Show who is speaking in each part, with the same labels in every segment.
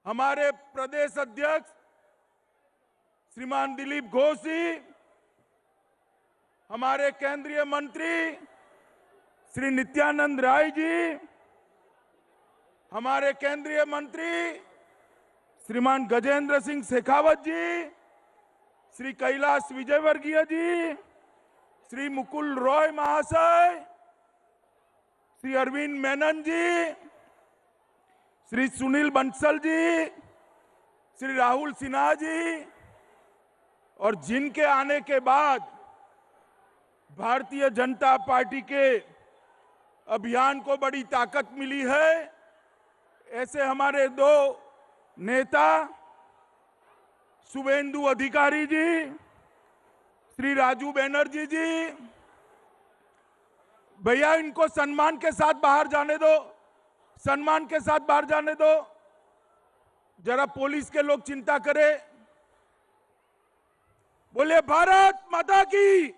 Speaker 1: हमारे प्रदेश अध्यक्ष श्रीमान दिलीप घोष जी, हमारे केंद्रीय मंत्री श्री नित्यानंद राय जी, हमारे केंद्रीय मंत्री श्रीमान गजेंद्र सिंह शेखावत जी, श्री कैलाश विजयवर्गीय जी, श्री मुकुल रॉय महाशय, श्री अरविंद मेनन जी, श्री सुनील बंसल जी, श्री राहुल सिन्हा जी, और जिनके आने के बाद भारतीय जनता पार्टी के अभियान को बड़ी ताकत मिली है, ऐसे हमारे दो नेता शुभेंदु अधिकारी जी, श्री राजू बनर्जी जी। भैया इनको सम्मान के साथ बाहर जाने दो, सम्मान के साथ बाहर जाने दो, जरा पुलिस के लोग चिंता करें। बोले भारत माता की।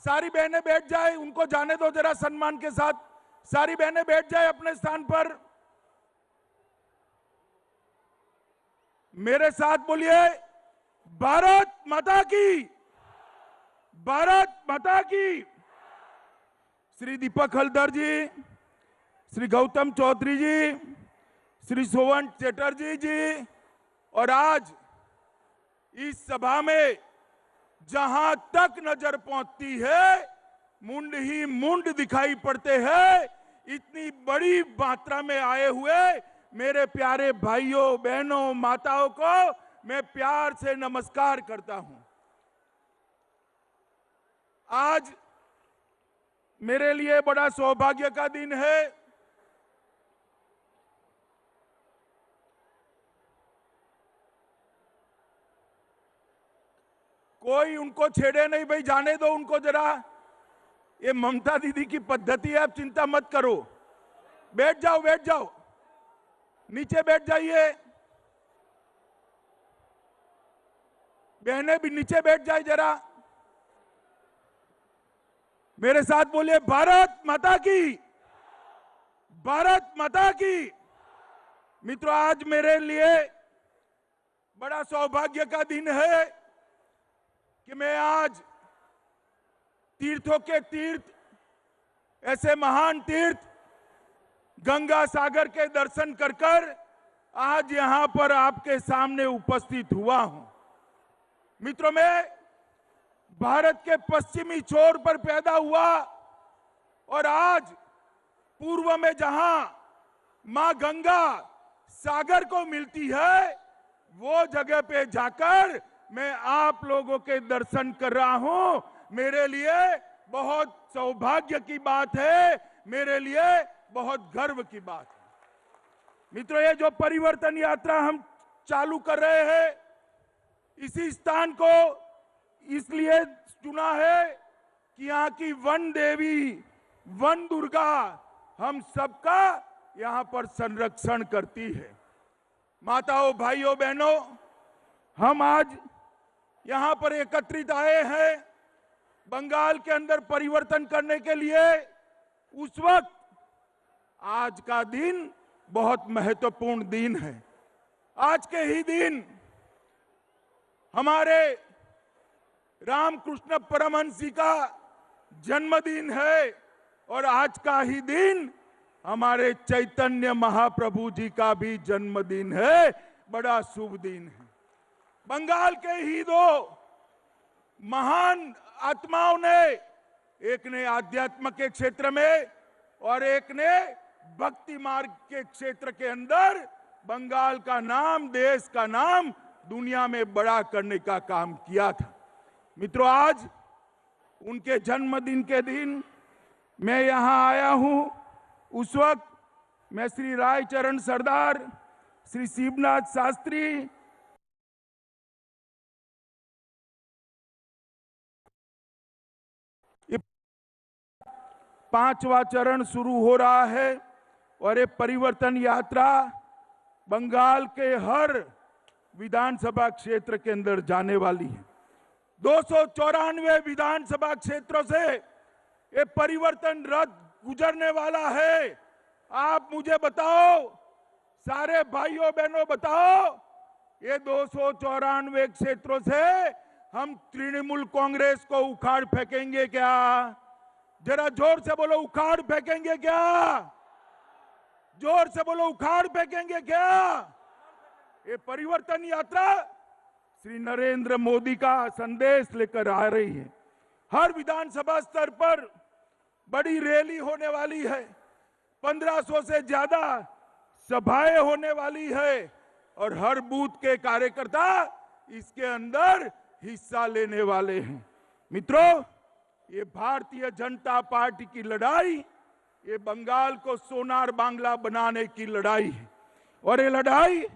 Speaker 1: सारी बहनें बैठ जाए, उनको जाने दो जरा सम्मान के साथ। सारी बहनें बैठ जाए अपने स्थान पर। मेरे साथ बोलिए भारत माता की, भारत माता की। श्री दीपक हल्दर जी, श्री गौतम चौधरी जी, श्री सोवन चटर्जी जी, और आज इस सभा में जहां तक नजर पहुंचती है मुंड ही मुंड दिखाई पड़ते हैं। इतनी बड़ी मात्रा में आए हुए मेरे प्यारे भाइयों बहनों माताओं को मैं प्यार से नमस्कार करता हूं। आज मेरे लिए बड़ा सौभाग्य का दिन है। कोई उनको छेड़े नहीं भाई, जाने दो उनको जरा। ये ममता दीदी की पद्धति है, आप चिंता मत करो। बैठ जाओ, बैठ जाओ, नीचे बैठ जाइए। बहनें भी नीचे बैठ जाए जरा। मेरे साथ बोलिए भारत माता की, भारत माता की। मित्रों, आज मेरे लिए बड़ा सौभाग्य का दिन है कि मैं आज तीर्थों के तीर्थ, ऐसे महान तीर्थ गंगा सागर के दर्शन कर कर आज यहां पर आपके सामने उपस्थित हुआ हूं। मित्रों, मैं भारत के पश्चिमी छोर पर पैदा हुआ और आज पूर्व में जहां मां गंगा सागर को मिलती है, वो जगह पे जाकर मैं आप लोगों के दर्शन कर रहा हूं। मेरे लिए बहुत सौभाग्य की बात है, मेरे लिए बहुत गर्व की बात है। मित्रों, ये जो परिवर्तन यात्रा हम चालू कर रहे हैं, इसी स्थान को इसलिए चुना है कि यहाँ की वन देवी, वन दुर्गा हम सबका यहाँ पर संरक्षण करती है। माताओं, भाइयों, बहनों, हम आज यहाँ पर एकत्रित आए हैं बंगाल के अंदर परिवर्तन करने के लिए। उस वक्त आज का दिन बहुत महत्वपूर्ण दिन है। आज के ही दिन हमारे रामकृष्ण परमहंस जी का जन्मदिन है और आज का ही दिन हमारे चैतन्य महाप्रभु जी का भी जन्मदिन है। बड़ा शुभ दिन है। बंगाल के ही दो महान आत्माओं ने, एक ने आध्यात्म के क्षेत्र में और एक ने भक्ति मार्ग के क्षेत्र के अंदर बंगाल का नाम, देश का नाम दुनिया में बड़ा करने का काम किया था। मित्रों, आज उनके जन्मदिन के दिन मैं यहां आया हूं। उस वक्त मैं श्री रायचरण सरदार, श्री शिवनाथ शास्त्री, पांचवा चरण शुरू हो रहा है और ये परिवर्तन यात्रा बंगाल के हर विधानसभा क्षेत्र के अंदर जाने वाली है। 294 विधानसभा क्षेत्रों से ये परिवर्तन रथ गुजरने वाला है। आप मुझे बताओ, सारे भाइयों बहनों बताओ, ये 294 क्षेत्रों से हम तृणमूल कांग्रेस को उखाड़ फेंकेंगे क्या? जरा जोर से बोलो, उखाड़ फेंकेंगे क्या? जोर से बोलो, उखाड़ फेंकेंगे क्या? ये परिवर्तन यात्रा श्री नरेंद्र मोदी का संदेश लेकर आ रही है। हर विधानसभा स्तर पर बड़ी रैली होने वाली है, 1500 से ज्यादा सभाएं होने वाली है और हर बूथ के कार्यकर्ता इसके अंदर हिस्सा लेने वाले हैं। मित्रों, ये भारतीय जनता पार्टी की लड़ाई, ये बंगाल को सोनार बांग्ला बनाने की लड़ाई है और ये लड़ाई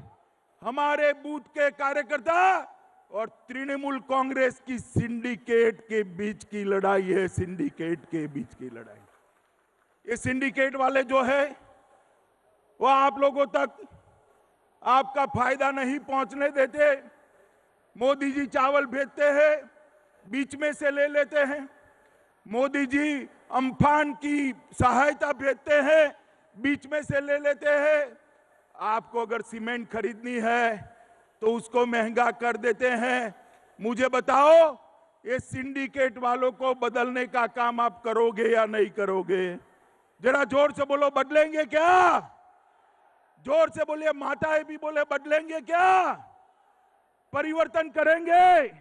Speaker 1: हमारे बूथ के कार्यकर्ता और तृणमूल कांग्रेस की सिंडिकेट के बीच की लड़ाई है। सिंडिकेट के बीच की लड़ाई। ये सिंडिकेट वाले जो है वो आप लोगों तक आपका फायदा नहीं पहुंचने देते। मोदी जी चावल भेजते हैं, बीच में से ले लेते हैं। मोदी जी अम्फान की सहायता भेजते हैं, बीच में से ले लेते हैं। आपको अगर सीमेंट खरीदनी है तो उसको महंगा कर देते हैं। मुझे बताओ, ये सिंडिकेट वालों को बदलने का काम आप करोगे या नहीं करोगे? जरा जोर से बोलो, बदलेंगे क्या? जोर से बोलिए, माताएं भी बोले, बदलेंगे क्या? परिवर्तन करेंगे?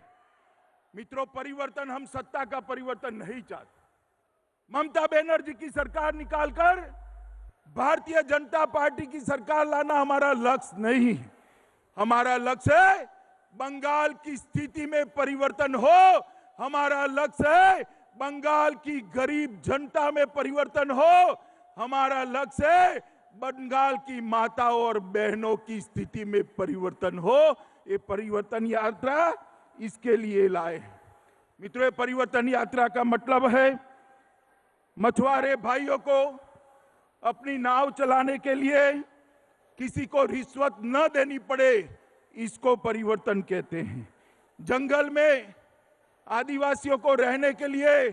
Speaker 1: मित्रों, परिवर्तन, हम सत्ता का परिवर्तन नहीं चाहते। ममता बनर्जी की सरकार निकालकर भारतीय जनता पार्टी की सरकार लाना हमारा लक्ष्य नहीं है। हमारा लक्ष्य है बंगाल की स्थिति में परिवर्तन हो। हमारा लक्ष्य है बंगाल की गरीब जनता में परिवर्तन हो। हमारा लक्ष्य है बंगाल की माताओं और बहनों की स्थिति में परिवर्तन हो। ये परिवर्तन यात्रा इसके लिए लाए। मित्रों, परिवर्तन यात्रा का मतलब है मछुआरे भाइयों को अपनी नाव चलाने के लिए किसी को रिश्वत न देनी पड़े, इसको परिवर्तन कहते हैं। जंगल में आदिवासियों को रहने के लिए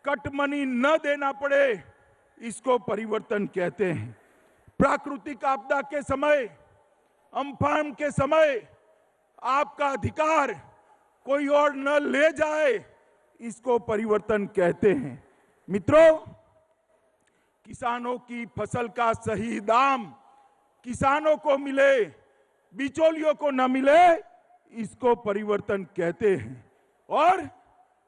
Speaker 1: कटमनी न देना पड़े, इसको परिवर्तन कहते हैं। प्राकृतिक आपदा के समय, अम्फान के समय आपका अधिकार कोई और न ले जाए, इसको परिवर्तन कहते हैं। मित्रों, किसानों की फसल का सही दाम किसानों को मिले, बिचौलियों को न मिले, इसको परिवर्तन कहते हैं। और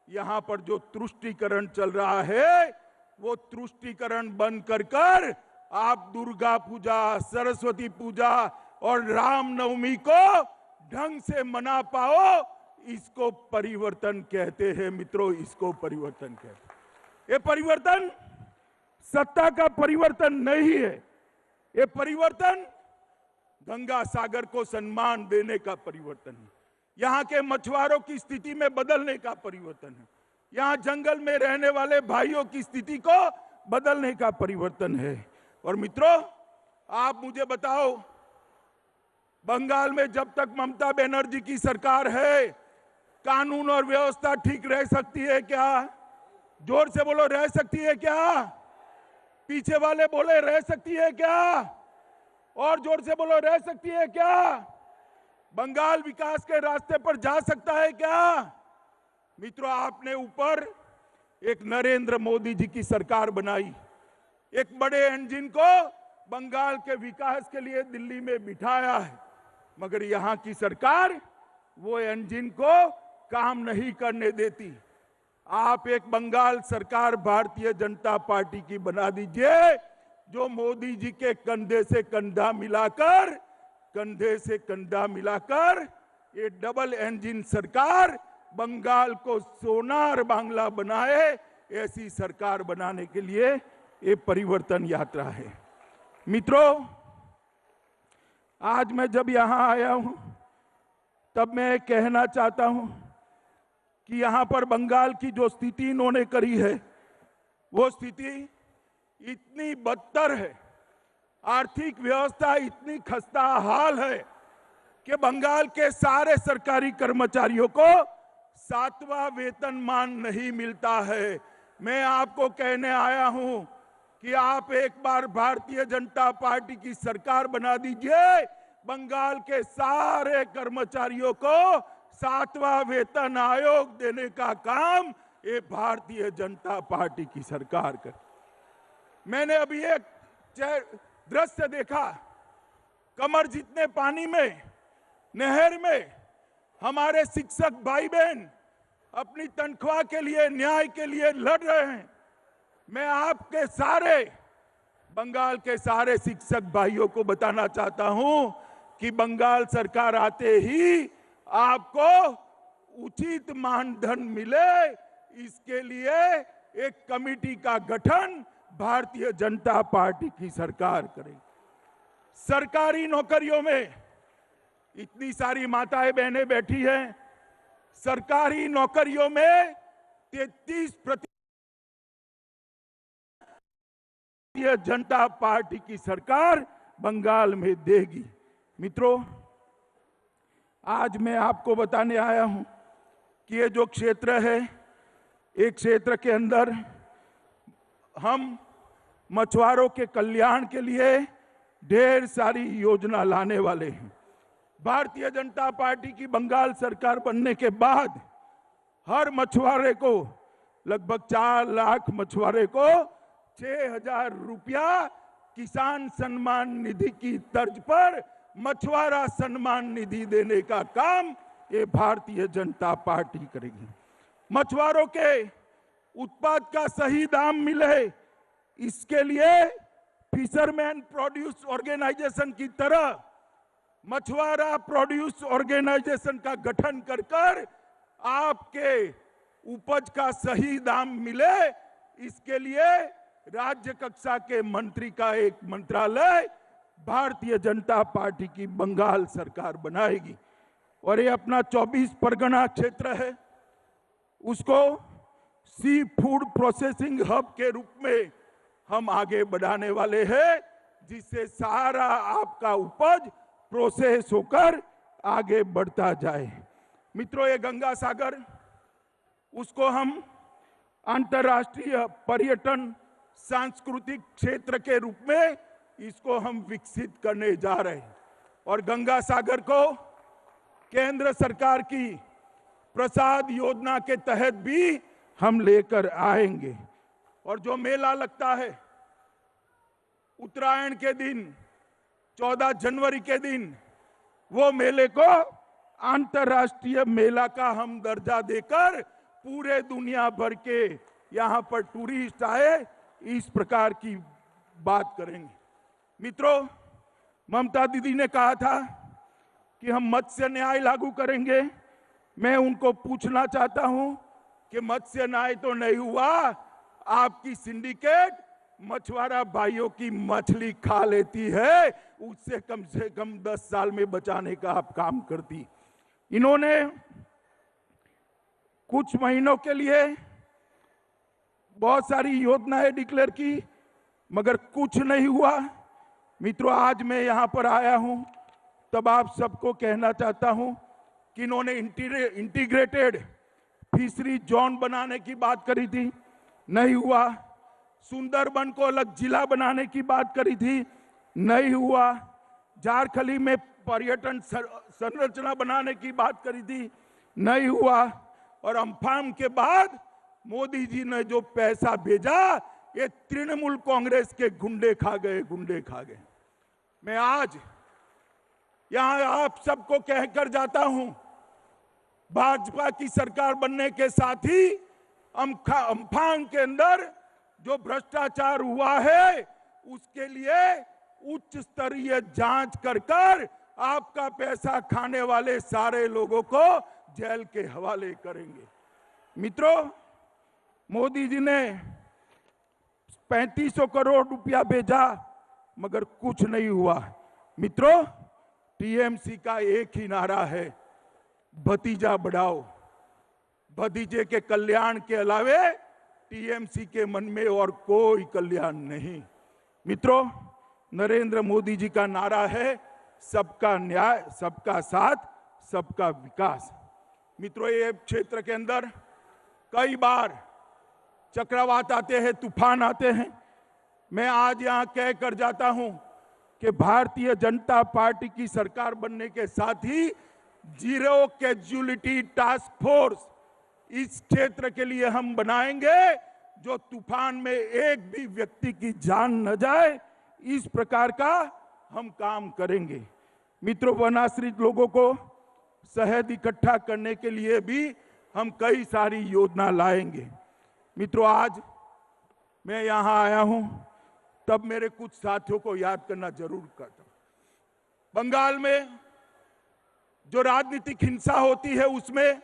Speaker 1: यहां पर जो तुष्टीकरण चल रहा है, वो तुष्टीकरण बंद कर आप दुर्गा पूजा, सरस्वती पूजा और रामनवमी को ढंग से मना पाओ, इसको परिवर्तन कहते हैं। मित्रों, इसको परिवर्तन कहते हैं। ये परिवर्तन सत्ता का परिवर्तन नहीं है। ये परिवर्तन गंगा सागर को सम्मान देने का परिवर्तन है। यहाँ के मछुआरों की स्थिति में बदलने का परिवर्तन है। यहाँ जंगल में रहने वाले भाइयों की स्थिति को बदलने का परिवर्तन है। और मित्रों, आप मुझे बताओ, बंगाल में जब तक ममता बनर्जी की सरकार है, कानून और व्यवस्था ठीक रह सकती है क्या? जोर से बोलो, रह सकती है क्या? पीछे वाले बोले, रह सकती है क्या? और जोर से बोलो, रह सकती है क्या? बंगाल विकास के रास्ते पर जा सकता है क्या? मित्रों, आपने ऊपर एक नरेंद्र मोदी जी की सरकार बनाई, एक बड़े इंजन को बंगाल के विकास के लिए दिल्ली में बिठाया है, मगर यहां की सरकार वो इंजन को काम नहीं करने देती। आप एक बंगाल सरकार भारतीय जनता पार्टी की बना दीजिए, जो मोदी जी के कंधे से कंधा मिलाकर ये डबल इंजन सरकार बंगाल को सोनार बांग्ला बनाए। ऐसी सरकार बनाने के लिए ये परिवर्तन यात्रा है। मित्रों, आज मैं जब यहां आया हूं, तब मैं कहना चाहता हूं कि यहां पर बंगाल की जो स्थिति इन्होंने करी है, वो स्थिति इतनी बदतर है, आर्थिक व्यवस्था इतनी खस्ता हाल है कि बंगाल के सारे सरकारी कर्मचारियों को 7वां वेतनमान नहीं मिलता है। मैं आपको कहने आया हूं कि आप एक बार भारतीय जनता पार्टी की सरकार बना दीजिए, बंगाल के सारे कर्मचारियों को 7वां वेतन आयोग देने का काम ये भारतीय जनता पार्टी की सरकार करे। मैंने अभी एक दृश्य देखा, कमर जितने पानी में नहर में हमारे शिक्षक भाई बहन अपनी तनख्वाह के लिए, न्याय के लिए लड़ रहे हैं। मैं आपके सारे बंगाल के सारे शिक्षक भाइयों को बताना चाहता हूं कि बंगाल सरकार आते ही आपको उचित मानधन मिले, इसके लिए एक कमेटी का गठन भारतीय जनता पार्टी की सरकार करेगी। सरकारी नौकरियों में इतनी सारी माताएं बहनें बैठी हैं, सरकारी नौकरियों में 33% भारतीय जनता पार्टी की सरकार बंगाल में देगी। मित्रों, आज मैं आपको बताने आया हूं कि ये जो क्षेत्र है, एक क्षेत्र के अंदर हम मछुआरों के कल्याण के लिए ढेर सारी योजना लाने वाले हैं। भारतीय जनता पार्टी की बंगाल सरकार बनने के बाद हर मछुआरे को, लगभग 4 लाख मछुआरे को 6,000 रुपया किसान सम्मान निधि की तर्ज पर मछुआरा सम्मान निधि देने का काम ये भारतीय जनता पार्टी करेगी। मछुआरों के उत्पाद का सही दाम मिले, इसके लिए फिशरमैन प्रोड्यूस ऑर्गेनाइजेशन की तरह मछुआरा प्रोड्यूस ऑर्गेनाइजेशन का गठन कर आपके उपज का सही दाम मिले, इसके लिए राज्य कक्षा के मंत्री का एक मंत्रालय भारतीय जनता पार्टी की बंगाल सरकार बनाएगी। और ये अपना 24 परगना क्षेत्र है, उसको सी फूड प्रोसेसिंग हब के रूप में हम आगे बढ़ाने वाले हैं, जिससे सारा आपका उपज प्रोसेस होकर आगे बढ़ता जाए। मित्रों, ये गंगा सागर, उसको हम अंतर्राष्ट्रीय पर्यटन सांस्कृतिक क्षेत्र के रूप में इसको हम विकसित करने जा रहे हैं। और गंगा सागर को केंद्र सरकार की प्रसाद योजना के तहत भी हम लेकर आएंगे। और जो मेला लगता है उत्तरायण के दिन, 14 जनवरी के दिन, वो मेले को अंतर्राष्ट्रीय मेला का हम दर्जा देकर पूरे दुनिया भर के यहाँ पर टूरिस्ट आए, इस प्रकार की बात करेंगे। मित्रों, ममता दीदी ने कहा था कि हम मत्स्य न्याय लागू करेंगे। मैं उनको पूछना चाहता हूं कि मत्स्य न्याय तो नहीं हुआ, आपकी सिंडिकेट मछुआरा भाइयों की मछली खा लेती है, उससे कम 10 साल में बचाने का आप काम करती। इन्होंने कुछ महीनों के लिए बहुत सारी योजनाएं डिक्लेयर की, मगर कुछ नहीं हुआ। मित्रों, आज मैं यहां पर आया हूं तब आप सबको कहना चाहता हूं कि इन्होंने इंटीग्रेटेड फिशरी जोन बनाने की बात करी थी, नहीं हुआ। सुंदरबन को अलग जिला बनाने की बात करी थी, नहीं हुआ। झारखंडी में पर्यटन संरचना बनाने की बात करी थी, नहीं हुआ। और अम्फान के बाद मोदी जी ने जो पैसा भेजा, ये तृणमूल कांग्रेस के गुंडे खा गए। मैं आज यहां आप सबको कहकर जाता हूं, भाजपा की सरकार बनने के साथ ही अम्फान के अंदर जो भ्रष्टाचार हुआ है, उसके लिए उच्च स्तरीय जांच कर आपका पैसा खाने वाले सारे लोगों को जेल के हवाले करेंगे। मित्रों, मोदी जी ने 3500 करोड़ रुपया भेजा, मगर कुछ नहीं हुआ। मित्रों, टीएमसी का एक ही नारा है, भतीजा बढ़ाओ। भतीजे के कल्याण के अलावे टीएमसी के मन में और कोई कल्याण नहीं। मित्रों, नरेंद्र मोदी जी का नारा है, सबका न्याय, सबका साथ, सबका विकास। मित्रों, ये क्षेत्र के अंदर कई बार चक्रवात आते हैं, तूफान आते हैं, मैं आज यहां कह कर जाता हूं कि भारतीय जनता पार्टी की सरकार बनने के साथ ही जीरो कैजुअलिटी टास्क फोर्स इस क्षेत्र के लिए हम बनाएंगे, जो तूफान में एक भी व्यक्ति की जान न जाए, इस प्रकार का हम काम करेंगे। मित्रों, वनाश्रित लोगों को शहद इकट्ठा करने के लिए भी हम कई सारी योजना लाएंगे। मित्रों, आज मैं यहां आया हूं तब मेरे कुछ साथियों को याद करना जरूर करता हूं। बंगाल में जो राजनीतिक हिंसा होती है उसमें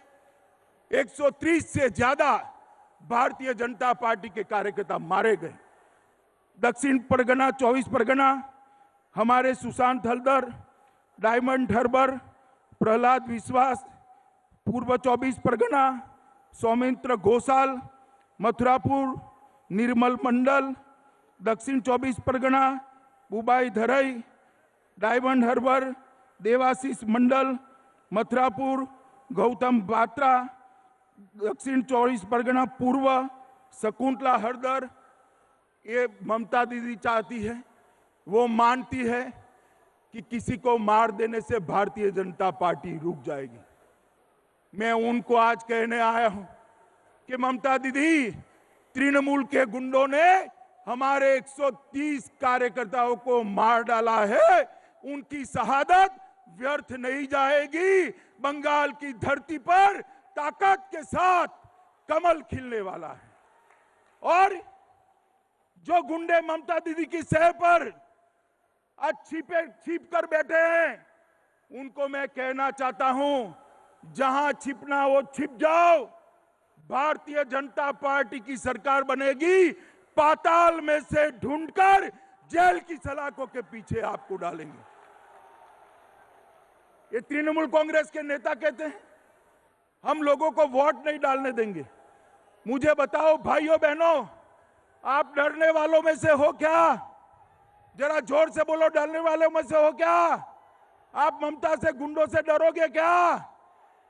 Speaker 1: 130 से ज्यादा भारतीय जनता पार्टी के कार्यकर्ता मारे गए। दक्षिण परगना, 24 परगना, हमारे सुशांत हलदर, डायमंड हार्बर, प्रहलाद विश्वास, पूर्व 24 परगना, सौमित्र घोषाल, मथुरापुर, निर्मल मंडल, दक्षिण 24 परगना, बुबाई धरई, डायमंड हार्बर, देवाशीष मंडल, मथुरापुर, गौतम बात्रा, दक्षिण 24 परगना पूर्व, शकुंतला हरदर। ये ममता दीदी चाहती है, वो मानती है कि किसी को मार देने से भारतीय जनता पार्टी रुक जाएगी। मैं उनको आज कहने आया हूं कि ममता दीदी, तृणमूल के गुंडों ने हमारे 130 कार्यकर्ताओं को मार डाला है, उनकी शहादत व्यर्थ नहीं जाएगी। बंगाल की धरती पर ताकत के साथ कमल खिलने वाला है। और जो गुंडे ममता दीदी की सह पर आज छिप कर बैठे हैं, उनको मैं कहना चाहता हूं, जहां छिपना वो छिप जाओ। भारतीय जनता पार्टी की सरकार बनेगी, पाताल में से ढूंढकर जेल की सलाखों के पीछे आपको डालेंगे। ये तृणमूल कांग्रेस के नेता कहते हैं हम लोगों को वोट नहीं डालने देंगे। मुझे बताओ भाइयों बहनों, आप डरने वालों में से हो क्या? जरा जोर से बोलो, डरने वालों में से हो क्या? आप ममता से, गुंडों से डरोगे क्या?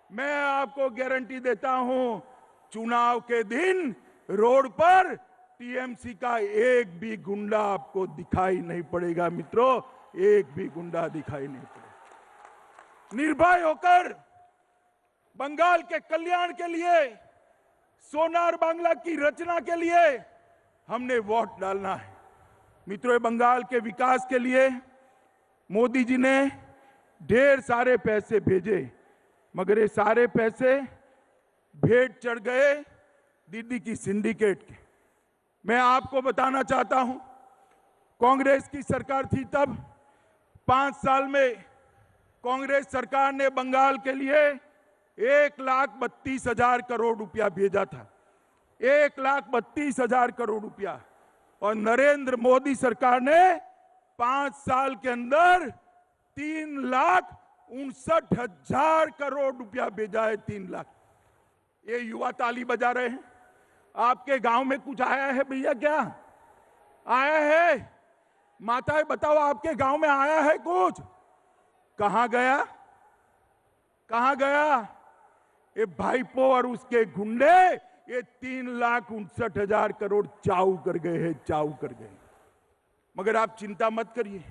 Speaker 1: मैं आपको गारंटी देता हूं, चुनाव के दिन रोड पर टीएमसी का एक भी गुंडा आपको दिखाई नहीं पड़ेगा। मित्रों, एक भी गुंडा दिखाई नहीं पड़ेगा। निर्भय होकर बंगाल के कल्याण के लिए, सोनार बांग्ला की रचना के लिए हमने वोट डालना है। मित्रों, बंगाल के विकास के लिए मोदी जी ने ढेर सारे पैसे भेजे, मगर ये सारे पैसे भेंट चढ़ गए दीदी की सिंडिकेट के। मैं आपको बताना चाहता हूं, कांग्रेस की सरकार थी तब 5 साल में कांग्रेस सरकार ने बंगाल के लिए 1,32,000 करोड़ रुपया भेजा था। 1,32,000 करोड़ रुपया। और नरेंद्र मोदी सरकार ने 5 साल के अंदर 3,59,000 करोड़ रुपया भेजा है। 3 लाख। ये युवा ताली बजा रहे हैं। आपके गांव में कुछ आया है भैया? क्या आया है? माताएं बताओ, आपके गांव में आया है कुछ? कहां गया? कहां गया? ये भाईपो और उसके गुंडे ये 3,59,000 करोड़ चाऊ कर गए हैं, चाऊ कर गए। मगर आप चिंता मत करिए,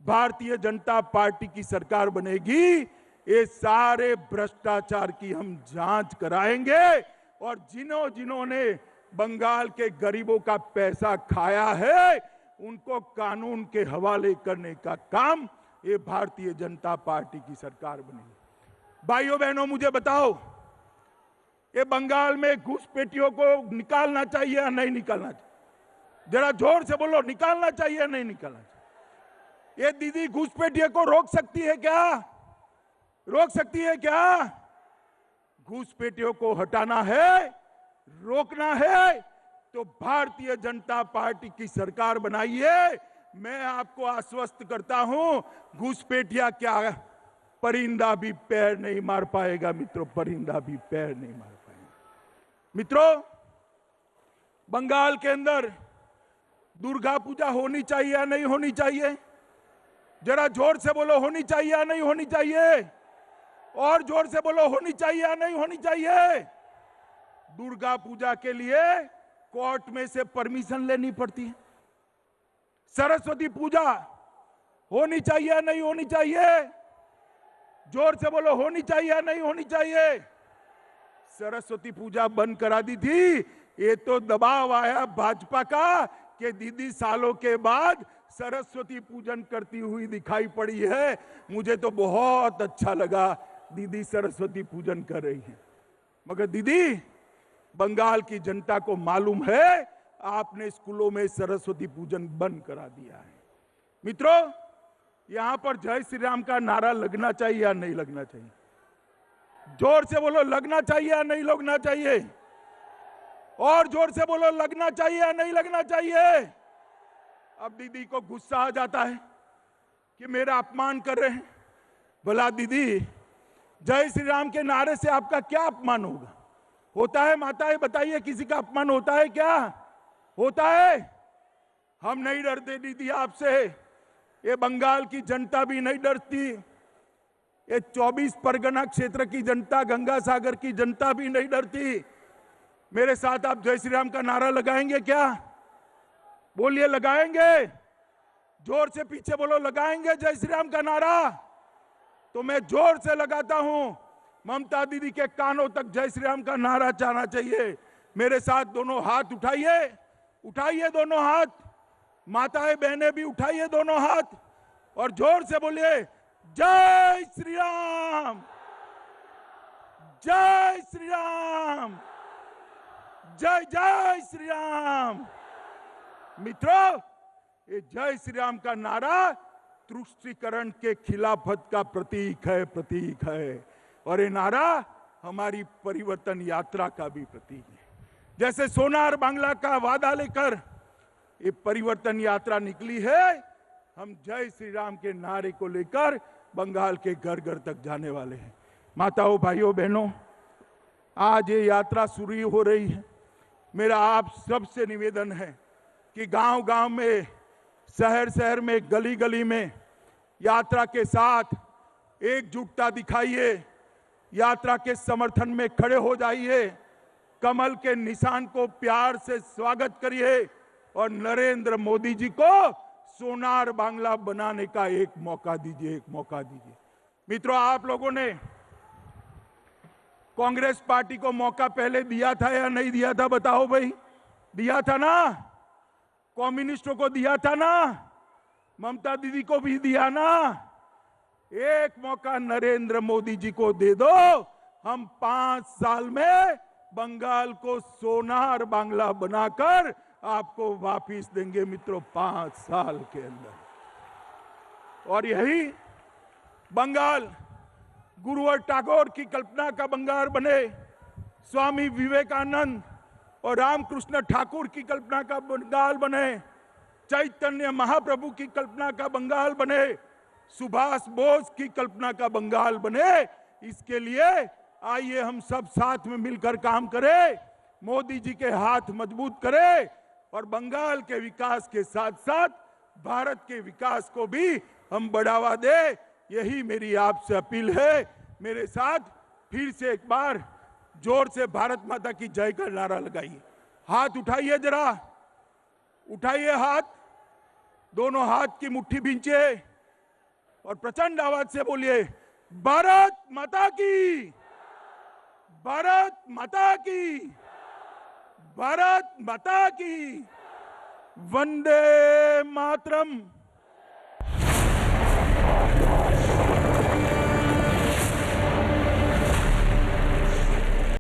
Speaker 1: भारतीय जनता पार्टी की सरकार बनेगी, ये सारे भ्रष्टाचार की हम जांच कराएंगे और जिन्होंने बंगाल के गरीबों का पैसा खाया है उनको कानून के हवाले करने का काम ये भारतीय जनता पार्टी की सरकार बनेगी। भाइयों बहनों, मुझे बताओ, ये बंगाल में घुसपैठियों को निकालना चाहिए या नहीं निकालना चाहिए? जरा जोर से बोलो, निकालना चाहिए या नहीं निकालना चाहिए? ये दीदी घुसपैठियों को रोक सकती है क्या? रोक सकती है क्या? घुसपैठियों को हटाना है, रोकना है तो भारतीय जनता पार्टी की सरकार बनाइए। मैं आपको आश्वस्त करता हूं, घुसपैठिया क्या परिंदा भी पैर नहीं मार पाएगा। मित्रों, परिंदा भी पैर नहीं मार पाएगा। मित्रों, बंगाल के अंदर दुर्गा पूजा होनी चाहिए या नहीं होनी चाहिए? जरा जोर से बोलो, होनी चाहिए या नहीं होनी चाहिए? और जोर से बोलो, होनी चाहिए या नहीं होनी चाहिए? दुर्गा पूजा के लिए कोर्ट में से परमिशन लेनी पड़ती है। सरस्वती पूजा होनी चाहिए या नहीं होनी चाहिए? जोर से बोलो, होनी चाहिए या नहीं होनी चाहिए? सरस्वती पूजा बंद करा दी थी। ये तो दबाव आया भाजपा का कि दीदी सालों के बाद सरस्वती पूजन करती हुई दिखाई पड़ी है। मुझे तो बहुत अच्छा लगा दीदी सरस्वती पूजन कर रही है। मगर दीदी, बंगाल की जनता को मालूम है आपने स्कूलों में सरस्वती पूजन बंद करा दिया है। मित्रों, यहां पर जय श्री राम का नारा लगना चाहिए या नहीं लगना चाहिए? जोर से बोलो, लगना चाहिए या नहीं लगना चाहिए? और जोर से बोलो, लगना चाहिए या नहीं लगना चाहिए? अब दीदी को गुस्सा आ जाता है कि मेरा अपमान कर रहे हैं। बोला दीदी, जय श्री राम के नारे से आपका क्या अपमान होगा? होता है माताएं, बताइए, किसी का अपमान होता है क्या? होता है? हम नहीं डरते दीदी आपसे, ये बंगाल की जनता भी नहीं डरती, ये 24 परगना क्षेत्र की जनता, गंगा सागर की जनता भी नहीं डरती। मेरे साथ आप जय श्री राम का नारा लगाएंगे क्या? बोलिए, लगाएंगे? जोर से पीछे बोलो, लगाएंगे जय श्री राम का नारा? तो मैं जोर से लगाता हूं। ममता दीदी के कानों तक जय श्री राम का नारा जाना चाहिए। मेरे साथ दोनों हाथ उठाइए, उठाइए दोनों हाथ, माताएं बहनें भी उठाइए दोनों हाथ, और जोर से बोलिए, जय श्री राम, जय श्री राम, जय जय श्री राम। मित्रों, ये जय श्री राम का नारा तुष्टीकरण के खिलाफत का प्रतीक है, प्रतीक है। और ये नारा हमारी परिवर्तन यात्रा का भी प्रतीक है। जैसे सोनार बांग्ला का वादा लेकर ये परिवर्तन यात्रा निकली है, हम जय श्री राम के नारे को लेकर बंगाल के घर घर तक जाने वाले हैं। माताओं, भाइयों, बहनों, आज ये यात्रा शुरू हो रही है। मेरा आप सबसे निवेदन है कि गांव गांव में, शहर शहर में, गली गली में यात्रा के साथ एकजुटता दिखाइए, यात्रा के समर्थन में खड़े हो जाइए, कमल के निशान को प्यार से स्वागत करिए और नरेंद्र मोदी जी को सोनार बांग्ला बनाने का एक मौका दीजिए, एक मौका दीजिए। मित्रों, आप लोगों ने कांग्रेस पार्टी को मौका पहले दिया था या नहीं दिया था? बताओ भाई, दिया था ना? कम्युनिस्टों को दिया था ना? ममता दीदी को भी दिया ना? एक मौका नरेंद्र मोदी जी को दे दो, हम 5 साल में बंगाल को सोनार बांग्ला बनाकर आपको वापिस देंगे मित्रों, 5 साल के अंदर। और यही बंगाल गुरुवर टैगोर की कल्पना का बंगाल बने, स्वामी विवेकानंद और रामकृष्ण ठाकुर की कल्पना का बंगाल बने, चैतन्य महाप्रभु की कल्पना का बंगाल बने, सुभाष बोस की कल्पना का बंगाल बने। इसके लिए आइए हम सब साथ में मिलकर काम करें, मोदी जी के हाथ मजबूत करें और बंगाल के विकास के साथ साथ भारत के विकास को भी हम बढ़ावा दें। यही मेरी आपसे अपील है। मेरे साथ फिर से एक बार जोर से भारत माता की जय का नारा लगाइए। हाथ उठाइए, जरा उठाइए हाथ, दोनों हाथ की मुट्ठी भींचिए और प्रचंड आवाज से बोलिए, भारत माता की, भारत माता की, भारत माता की, वंदे मातरम।